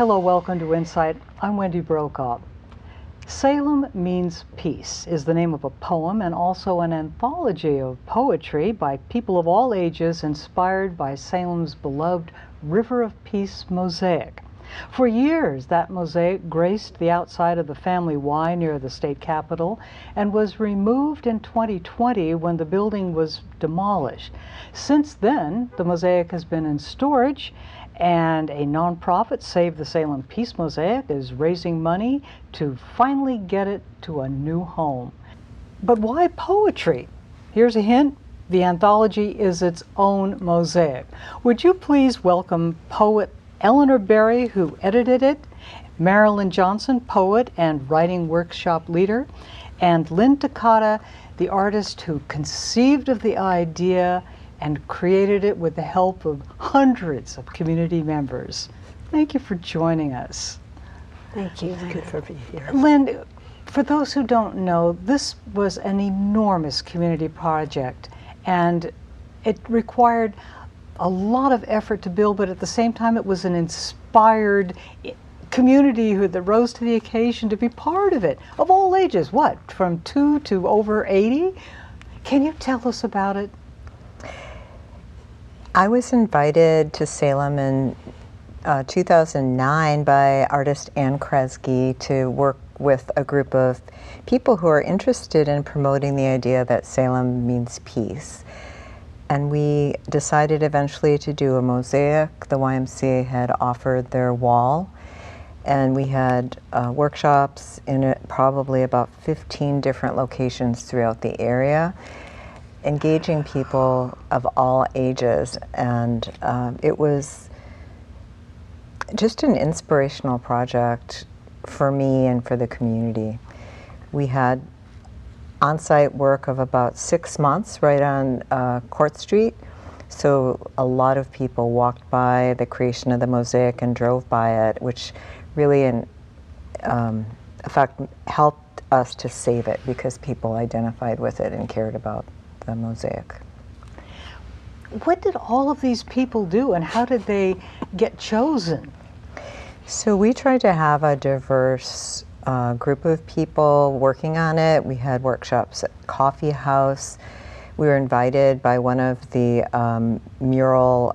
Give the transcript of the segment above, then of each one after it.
Hello, welcome to InSight. I'm Wendy Brokaw. Salem Means Peace is the name of a poem and also an anthology of poetry by people of all ages inspired by Salem's beloved River of Peace mosaic. For years, that mosaic graced the outside of the Family Y near the state capitol and was removed in 2020 when the building was demolished. Since then, the mosaic has been in storage, and a nonprofit, Save the Salem Peace Mosaic, is raising money to finally get it to a new home. But why poetry? Here's a hint. The anthology is its own mosaic. Would you please welcome poet Eleanor Berry, who edited it, Marilyn Johnston, poet and writing workshop leader, and Lynn Takata, the artist who conceived of the idea and created it with the help of hundreds of community members. Thank you for joining us. Thank you. It's good for being here. Lynn, for those who don't know, this was an enormous community project, and it required a lot of effort to build, but at the same time it was an inspired community that rose to the occasion to be part of it, of all ages. What, from 2 to over 80? Can you tell us about it? I was invited to Salem in 2009 by artist Ann Kresge to work with a group of people who are interested in promoting the idea that Salem means peace. And we decided eventually to do a mosaic. The YMCA had offered their wall, and we had workshops in probably about 15 different locations throughout the area, engaging people of all ages. And it was just an inspirational project for me and for the community. We had on-site work of about 6 months right on Court Street. So a lot of people walked by the creation of the mosaic and drove by it, which really in fact helped us to save it because people identified with it and cared about the mosaic. What did all of these people do, and how did they get chosen? So we tried to have a diverse group of people working on it. We had workshops at Coffee House. We were invited by one of the mural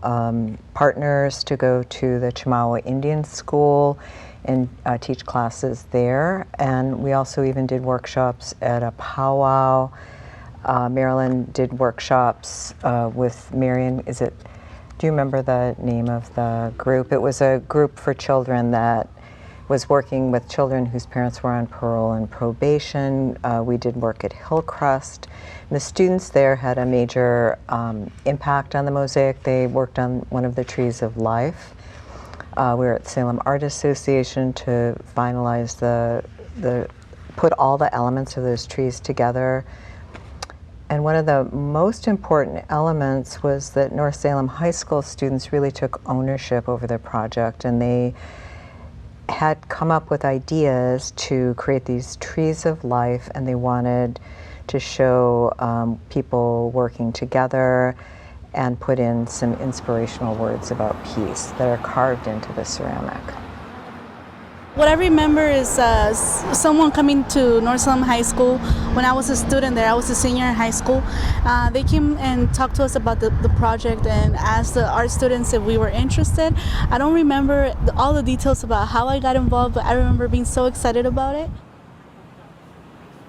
partners to go to the Chemawa Indian School and teach classes there. And we also even did workshops at a powwow. Marilyn did workshops with Marion, do you remember the name of the group? It was a group for children that was working with children whose parents were on parole and probation. We did work at Hillcrest. The students there had a major impact on the mosaic. They worked on one of the trees of life. We were at Salem Art Association to finalize put all the elements of those trees together. And one of the most important elements was that North Salem High School students really took ownership over their project, and they had come up with ideas to create these trees of life, and they wanted to show people working together and put in some inspirational words about peace that are carved into the ceramic. What I remember is someone coming to North Salem High School when I was a student there. I was a senior in high school. They came and talked to us about the project and asked the art students if we were interested. I don't remember all the details about how I got involved, but I remember being so excited about it.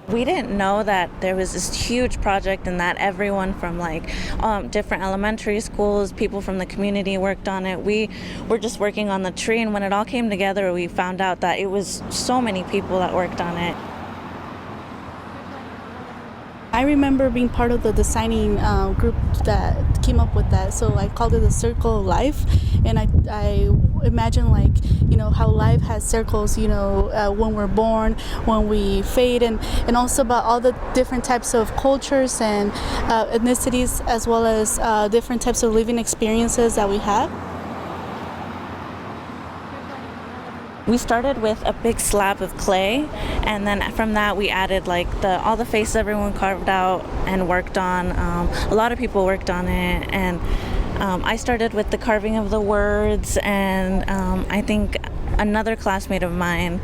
We didn't know that there was this huge project and that everyone from different elementary schools, people from the community worked on it. We were just working on the tree, and when it all came together, we found out that it was so many people that worked on it. I remember being part of the designing group that came up with that. So I called it the Circle of Life, and I imagine how life has circles, when we're born, when we fade, and also about all the different types of cultures and ethnicities, as well as different types of living experiences that we have. We started with a big slab of clay, and then from that we added all the faces everyone carved out and worked on. A lot of people worked on it, and I started with the carving of the words, and I think another classmate of mine,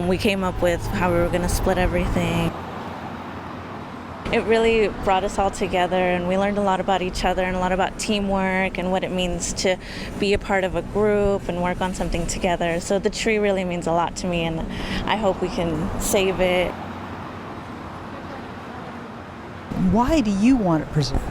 we came up with how we were going to split everything. It really brought us all together, and we learned a lot about each other and a lot about teamwork and what it means to be a part of a group and work on something together. So the tree really means a lot to me, and I hope we can save it. Why do you want it preserved?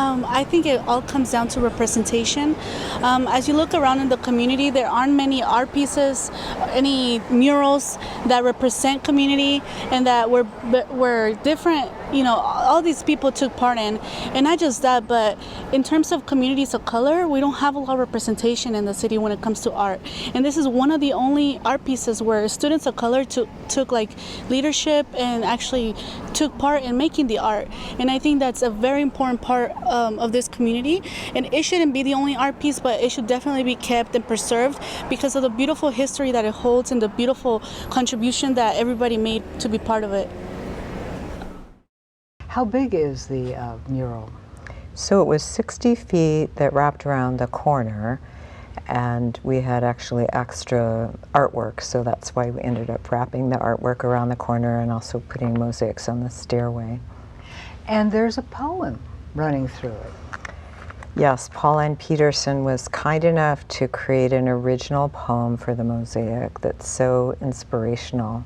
I think it all comes down to representation. As you look around in the community, there aren't many art pieces, any murals that represent community and that were different, you know, all these people took part in. And not just that, but in terms of communities of color, we don't have a lot of representation in the city when it comes to art. And this is one of the only art pieces where students of color took like leadership and actually took part in making the art. And I think that's a very important part of this community, and it shouldn't be the only art piece, but it should definitely be kept and preserved because of the beautiful history that it holds and the beautiful contribution that everybody made to be part of it. How big is the mural? So it was 60 feet that wrapped around the corner, and we had actually extra artwork, so that's why we ended up wrapping the artwork around the corner and also putting mosaics on the stairway. And there's a poem running through it. Yes, Pauline Peterson was kind enough to create an original poem for the mosaic that's so inspirational,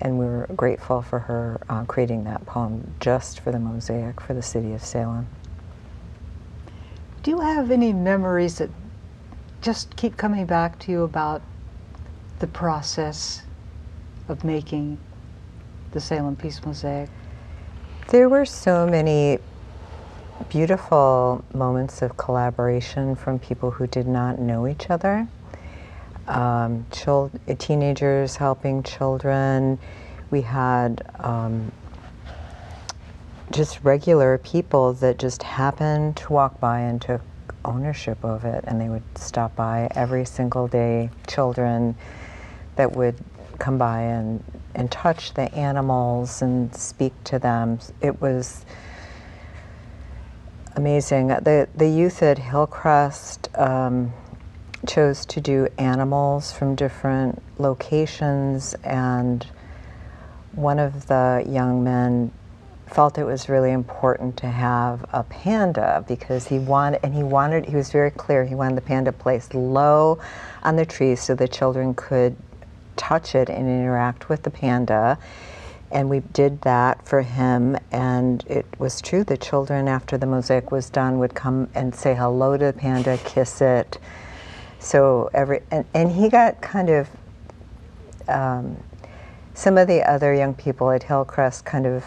and we were grateful for her creating that poem just for the mosaic for the city of Salem. Do you have any memories that just keep coming back to you about the process of making the Salem Peace Mosaic? There were so many beautiful moments of collaboration from people who did not know each other. Teenagers helping children. We had just regular people that just happened to walk by and took ownership of it, and they would stop by every single day. Children that would come by and touch the animals and speak to them. It was amazing. The youth at Hillcrest chose to do animals from different locations, and one of the young men felt it was really important to have a panda because he was very clear, he wanted the panda placed low on the tree so the children could touch it and interact with the panda. And we did that for him, and it was true. The children, after the mosaic was done, would come and say hello to the panda, kiss it. So and he got kind of, some of the other young people at Hillcrest kind of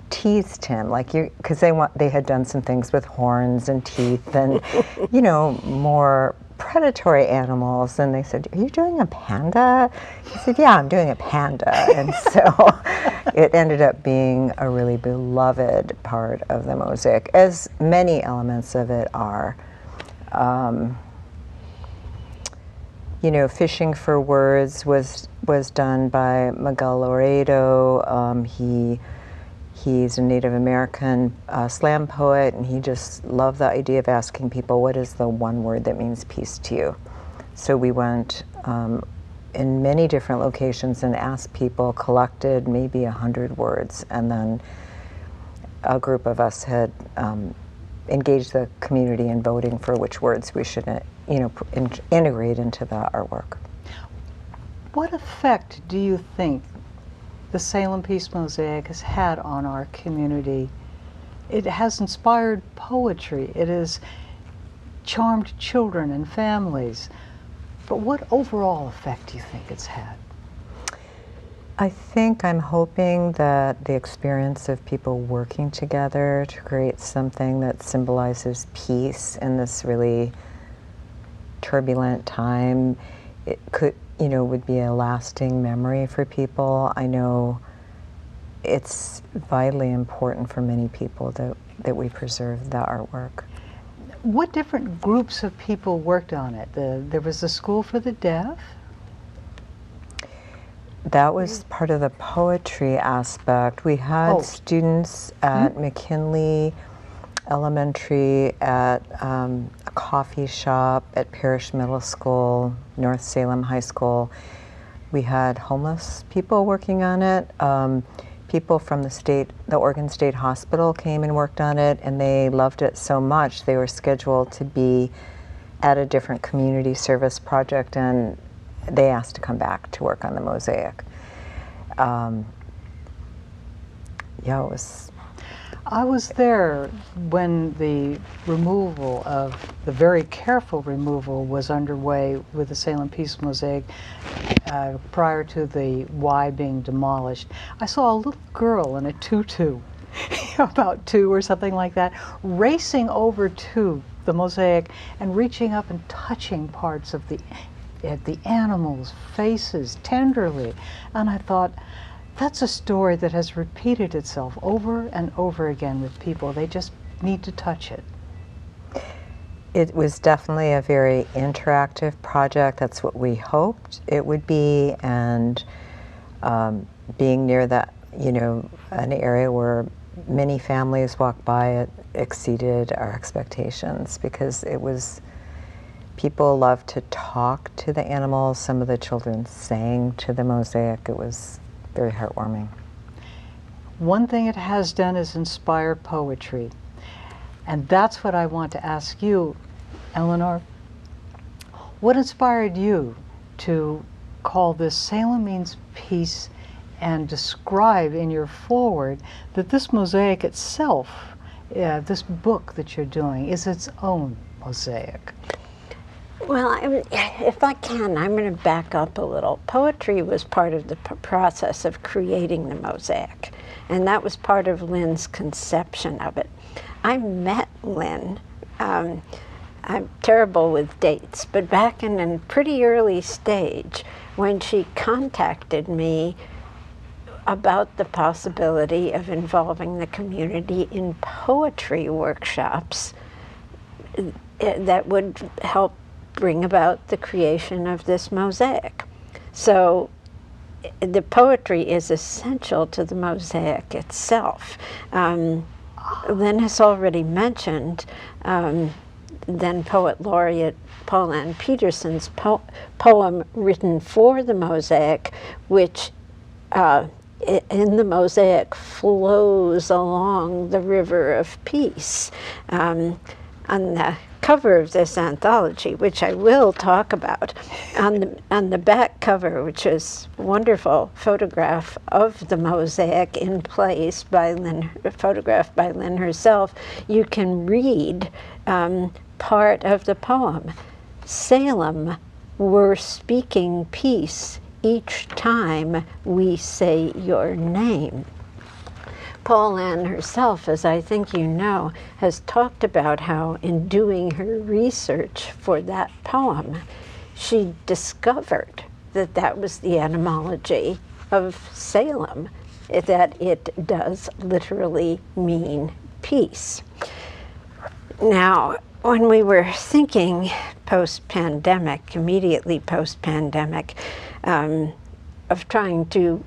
teased him, like because they had done some things with horns and teeth and, you know, more predatory animals, and they said, "Are you doing a panda?" He said, "Yeah, I'm doing a panda." And so it ended up being a really beloved part of the mosaic, as many elements of it are. You know, Fishing for Words was done by Miguel Laredo. He's a Native American slam poet, and he just loved the idea of asking people, what is the one word that means peace to you? So we went in many different locations and asked people, collected maybe 100 words, and then a group of us had engaged the community in voting for which words we should, you know, integrate into the artwork. What effect do you think the Salem Peace Mosaic has had on our community? It has inspired poetry. It has charmed children and families. But what overall effect do you think it's had? I'm hoping that the experience of people working together to create something that symbolizes peace in this really turbulent time, it could, you know, would be a lasting memory for people. I know it's vitally important for many people that we preserve the artwork. What different groups of people worked on it? There was the School for the Deaf? That was part of the poetry aspect. We had students at McKinley elementary, at a coffee shop, at Parish Middle School, North Salem High School. We had homeless people working on it. People from the Oregon State Hospital came and worked on it, and they loved it so much they were scheduled to be at a different community service project, and they asked to come back to work on the mosaic. Yeah, it was. I was there when the removal of, the very careful removal was underway with the Salem Peace mosaic prior to the Y being demolished. I saw a little girl in a tutu, about 2 or something like that, racing over to the mosaic and reaching up and touching parts of the animals' faces tenderly. And I thought, that's a story that has repeated itself over and over again with people. They just need to touch it. It was definitely a very interactive project. That's what we hoped it would be, and being near that, an area where many families walk by, it exceeded our expectations, because it was, people loved to talk to the animals. Some of the children sang to the mosaic. It was very heartwarming. One thing it has done is inspire poetry. And that's what I want to ask you, Eleanor. What inspired you to call this Salem Means Peace and describe in your foreword that this mosaic itself, this book that you're doing, is its own mosaic? Well, if I can, I'm going to back up a little. Poetry was part of the process of creating the mosaic, and that was part of Lynn's conception of it. I met Lynn, I'm terrible with dates, but back in a pretty early stage when she contacted me about the possibility of involving the community in poetry workshops that would help bring about the creation of this mosaic. So the poetry is essential to the mosaic itself. Lynn has already mentioned then Poet Laureate Paul Ann Peterson's poem written for the mosaic, which in the mosaic flows along the river of peace. On the cover of this anthology, which I will talk about, on the back cover, which is a wonderful photograph of the mosaic in place by Lynn, photographed by Lynn herself, you can read part of the poem. Salem, we're speaking peace each time we say your name. Paul Ann herself, as I think you know, has talked about how in doing her research for that poem, she discovered that that was the etymology of Salem, that it does literally mean peace. Now, when we were thinking post-pandemic, immediately post-pandemic, of trying to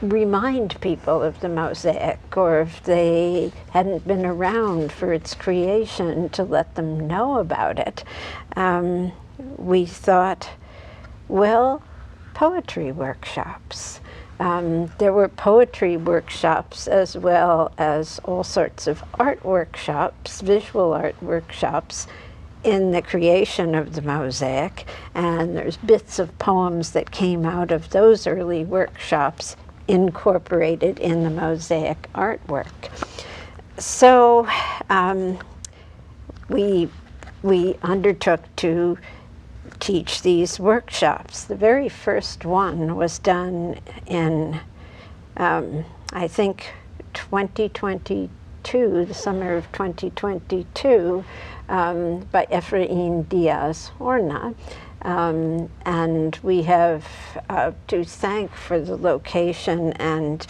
remind people of the mosaic, or if they hadn't been around for its creation, to let them know about it, we thought, well, poetry workshops. There were poetry workshops as well as all sorts of art workshops, visual art workshops, in the creation of the mosaic, and there's bits of poems that came out of those early workshops incorporated in the mosaic artwork. So we undertook to teach these workshops. The very first one was done in, I think, 2022, the summer of 2022, by Efraín Diaz Horna. And we have to thank for the location and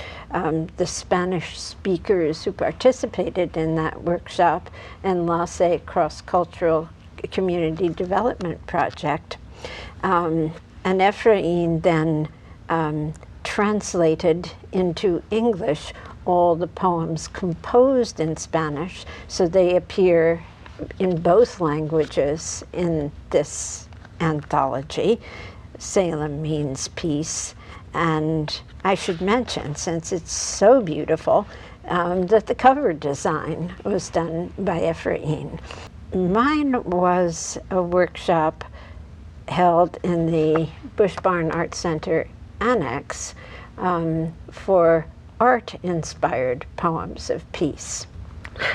the Spanish speakers who participated in that workshop and LACE Cross-Cultural Community Development Project. And Efraín then translated into English all the poems composed in Spanish, so they appear in both languages in this anthology, Salem Means Peace. And I should mention, since it's so beautiful, that the cover design was done by Ephraim. Mine was a workshop held in the Bush Barn Art Center Annex for art-inspired poems of peace.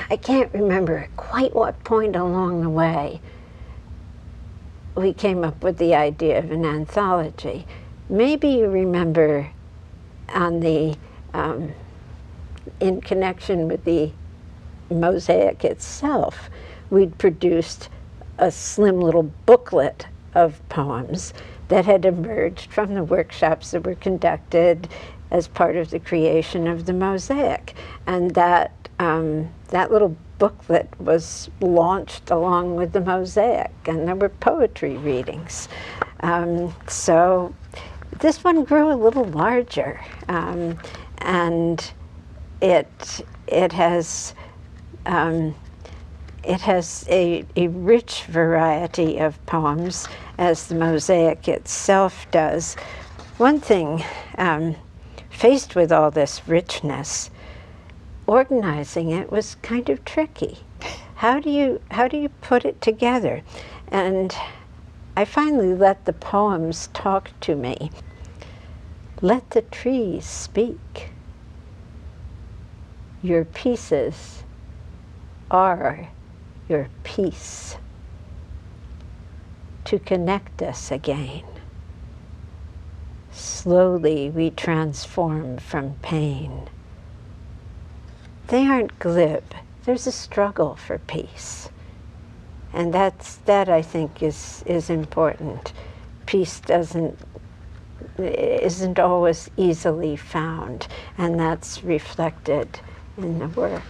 I can't remember at quite what point along the way we came up with the idea of an anthology. Maybe you remember on the, in connection with the Mosaic itself, we'd produced a slim little booklet of poems that had emerged from the workshops that were conducted as part of the creation of the Mosaic. And that, that little booklet was launched along with the Mosaic, and there were poetry readings. So this one grew a little larger, and it has a rich variety of poems, as the Mosaic itself does. One thing, faced with all this richness, organizing it was kind of tricky. How do you put it together? And I finally let the poems talk to me. Let the trees speak. Your pieces are your peace to connect us again. Slowly we transform from pain. They aren't glib. There's a struggle for peace. And that I think is important. Peace isn't always easily found, and that's reflected in the work.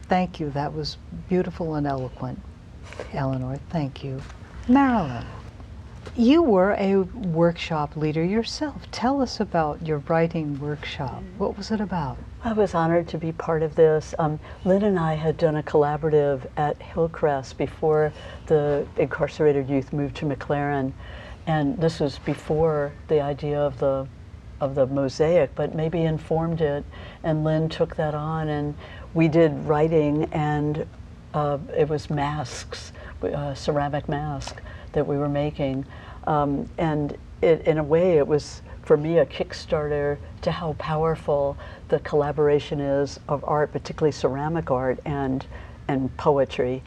Thank you. That was beautiful and eloquent, Eleanor. Thank you. Marilyn, you were a workshop leader yourself. Tell us about your writing workshop. What was it about? I was honored to be part of this. Lynn and I had done a collaborative at Hillcrest before the incarcerated youth moved to McLaren, and this was before the idea of the Mosaic, but maybe informed it, and Lynn took that on, and we did writing, and it was masks, ceramic mask that we were making, and in a way it was, for me, a Kickstarter to how powerful the collaboration is of art, particularly ceramic art and poetry.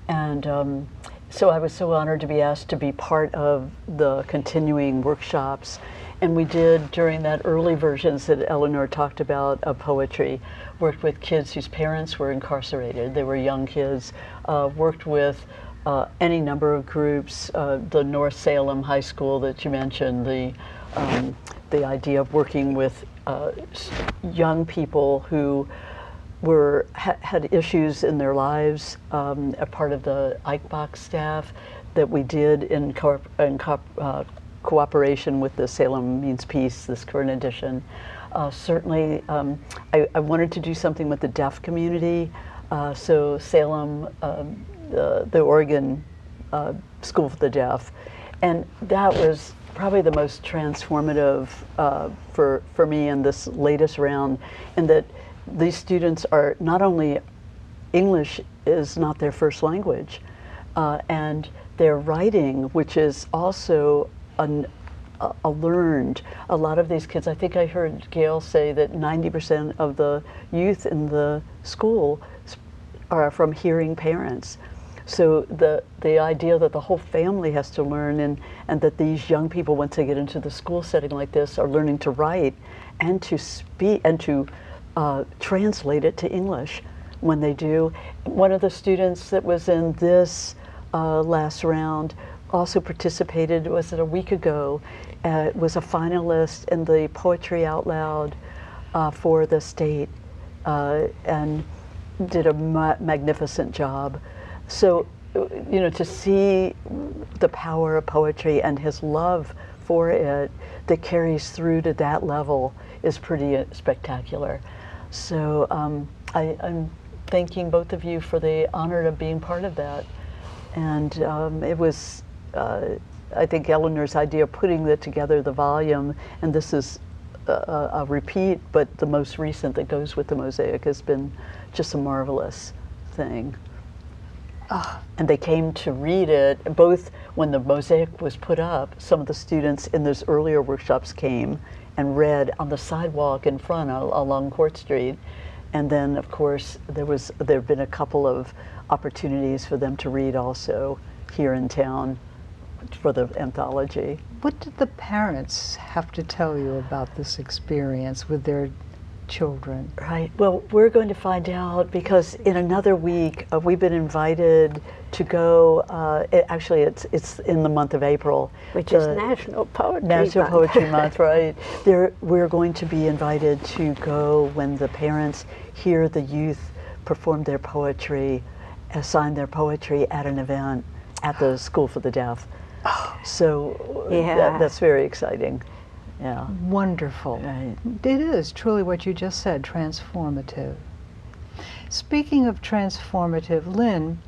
And so I was so honored to be asked to be part of the continuing workshops. And we did, during that early versions that Eleanor talked about of poetry, worked with kids whose parents were incarcerated. They were young kids, worked with any number of groups, the North Salem High School that you mentioned, the idea of working with young people who had issues in their lives, a part of the Ike Box staff that we did in cooperation with the Salem Means Peace, this current edition. Certainly, I wanted to do something with the deaf community, so Salem, the Oregon School for the Deaf, and that was probably the most transformative for me in this latest round, in that these students are not only, English is not their first language, and their writing, which is also learned. A lot of these kids, I think I heard Gail say that 90% of the youth in the school are from hearing parents. So the idea that the whole family has to learn, and that these young people, once they get into the school setting like this, are learning to write and to speak and to translate it to English when they do. One of the students that was in this last round also participated, was it a week ago, was a finalist in the Poetry Out Loud for the state, and did a magnificent job. So, you know, to see the power of poetry and his love for it that carries through to that level is pretty spectacular. So I'm thanking both of you for the honor of being part of that. And it was, I think, Eleanor's idea of putting together the volume, and this is a repeat, but the most recent that goes with the Mosaic, has been just a marvelous thing. And they came to read it, both when the Mosaic was put up, some of the students in those earlier workshops came and read on the sidewalk in front along Court Street. And then, of course, there have been a couple of opportunities for them to read also here in town for the anthology. What did the parents have to tell you about this experience with their children? Right. Well, we're going to find out, because in another week we've been invited to go. Actually, it's in the month of April, which is National Poetry National Month. Poetry Month, right? We're going to be invited to go when the parents hear the youth perform their poetry, sign their poetry at an event at the School for the Deaf. So yeah, that's very exciting. Yeah. Wonderful. Right. It is truly what you just said, transformative. Speaking of transformative, Lynn,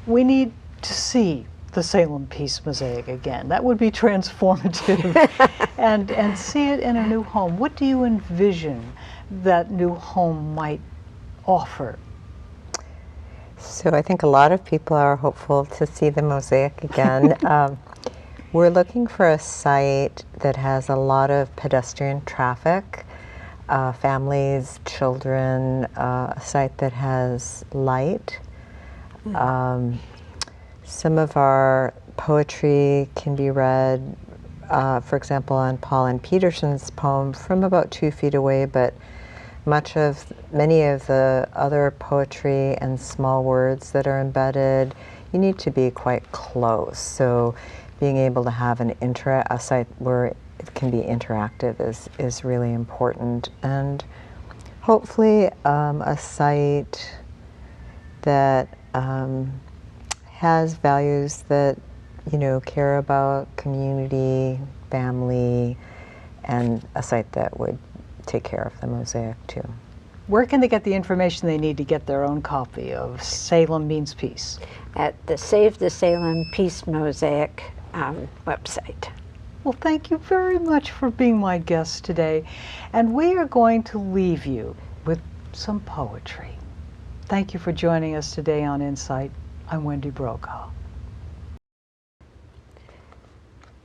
we need to see the Salem Peace Mosaic again. That would be transformative. and see it in a new home. What do you envision that new home might offer? So I think a lot of people are hopeful to see the Mosaic again. We're looking for a site that has a lot of pedestrian traffic, families, children, a site that has light. Some of our poetry can be read, for example, on Paul and Peterson's poem from about 2 feet away, but many of the other poetry and small words that are embedded, you need to be quite close. So being able to have a site where it can be interactive is really important. And hopefully a site that has values that, care about community, family, and a site that would take care of the Mosaic too. Where can they get the information they need to get their own copy of Salem Means Peace? At the Save the Salem Peace Mosaic website. Well, thank you very much for being my guest today. And we are going to leave you with some poetry. Thank you for joining us today on InSight. I'm Wendy Brokaw.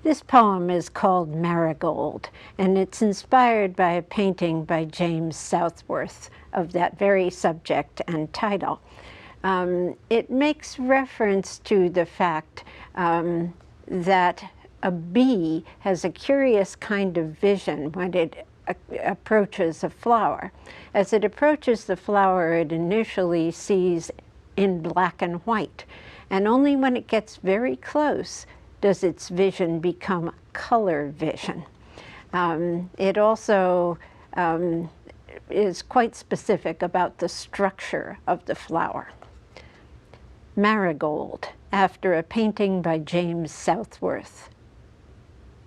This poem is called Marigold, and it's inspired by a painting by James Southworth of that very subject and title. It makes reference to the fact that a bee has a curious kind of vision when it approaches a flower. As it approaches the flower, it initially sees in black and white, and only when it gets very close does its vision become color vision. It also is quite specific about the structure of the flower. Marigold, after a painting by James Southworth.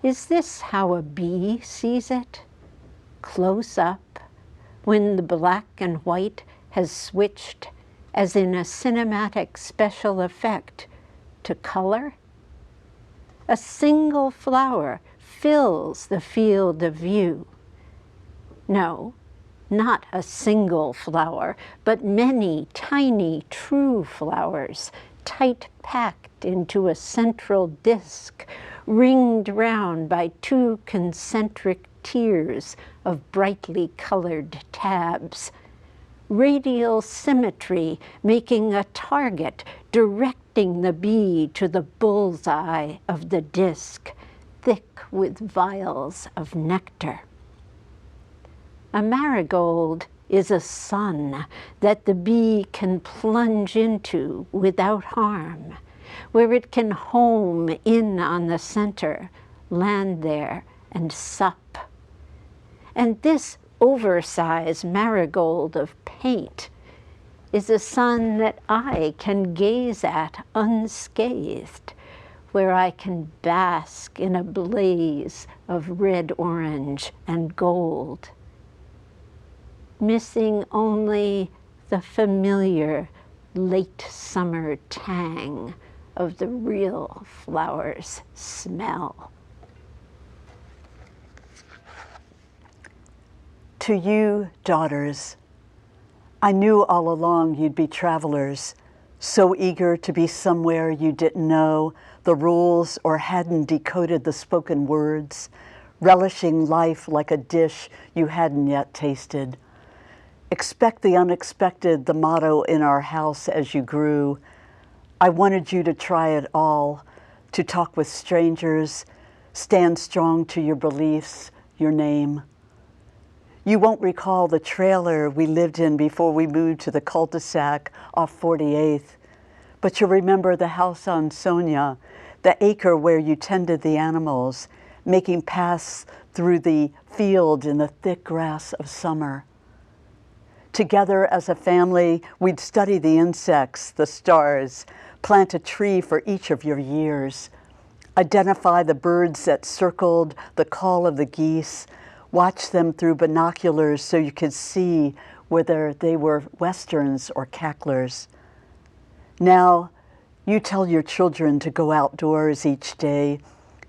Is this how a bee sees it? Close up, when the black and white has switched, as in a cinematic special effect, to color? A single flower fills the field of view. No, not a single flower, but many tiny true flowers, tight packed into a central disc, ringed round by 2 concentric tiers of brightly colored tabs. Radial symmetry making a target, directing the bee to the bullseye of the disc, thick with vials of nectar. A marigold is a sun that the bee can plunge into without harm, where it can home in on the center, land there, and sup. And this oversized marigold of paint is a sun that I can gaze at unscathed, where I can bask in a blaze of red, orange, and gold, missing only the familiar late summer tang of the real flower's smell. To you, daughters, I knew all along you'd be travelers, so eager to be somewhere you didn't know the rules or hadn't decoded the spoken words, relishing life like a dish you hadn't yet tasted. Expect the unexpected, the motto in our house as you grew. I wanted you to try it all, to talk with strangers, stand strong to your beliefs, your name. You won't recall the trailer we lived in before we moved to the cul-de-sac off 48th, but you'll remember the house on Sonia, the acre where you tended the animals, making paths through the field in the thick grass of summer. Together as a family, we'd study the insects, the stars, plant a tree for each of your years, identify the birds that circled the call of the geese, watch them through binoculars so you could see whether they were westerns or cacklers. Now, you tell your children to go outdoors each day,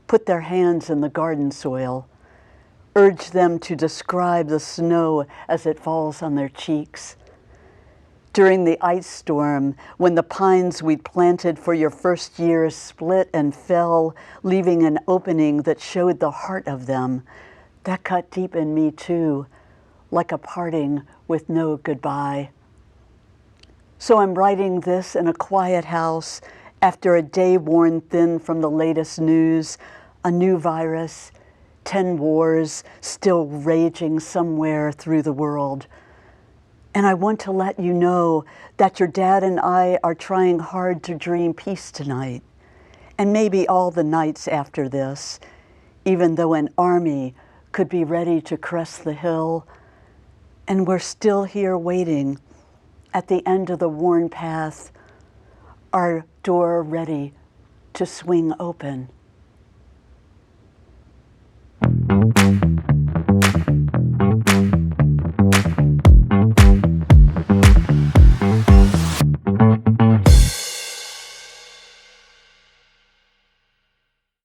put their hands in the garden soil, urge them to describe the snow as it falls on their cheeks. During the ice storm, when the pines we'd planted for your first year split and fell, leaving an opening that showed the heart of them, that cut deep in me too, like a parting with no goodbye. So I'm writing this in a quiet house after a day worn thin from the latest news, a new virus, 10 wars still raging somewhere through the world. And I want to let you know that your dad and I are trying hard to dream peace tonight, and maybe all the nights after this, even though an army could be ready to crest the hill, and we're still here waiting at the end of the worn path, our door ready to swing open.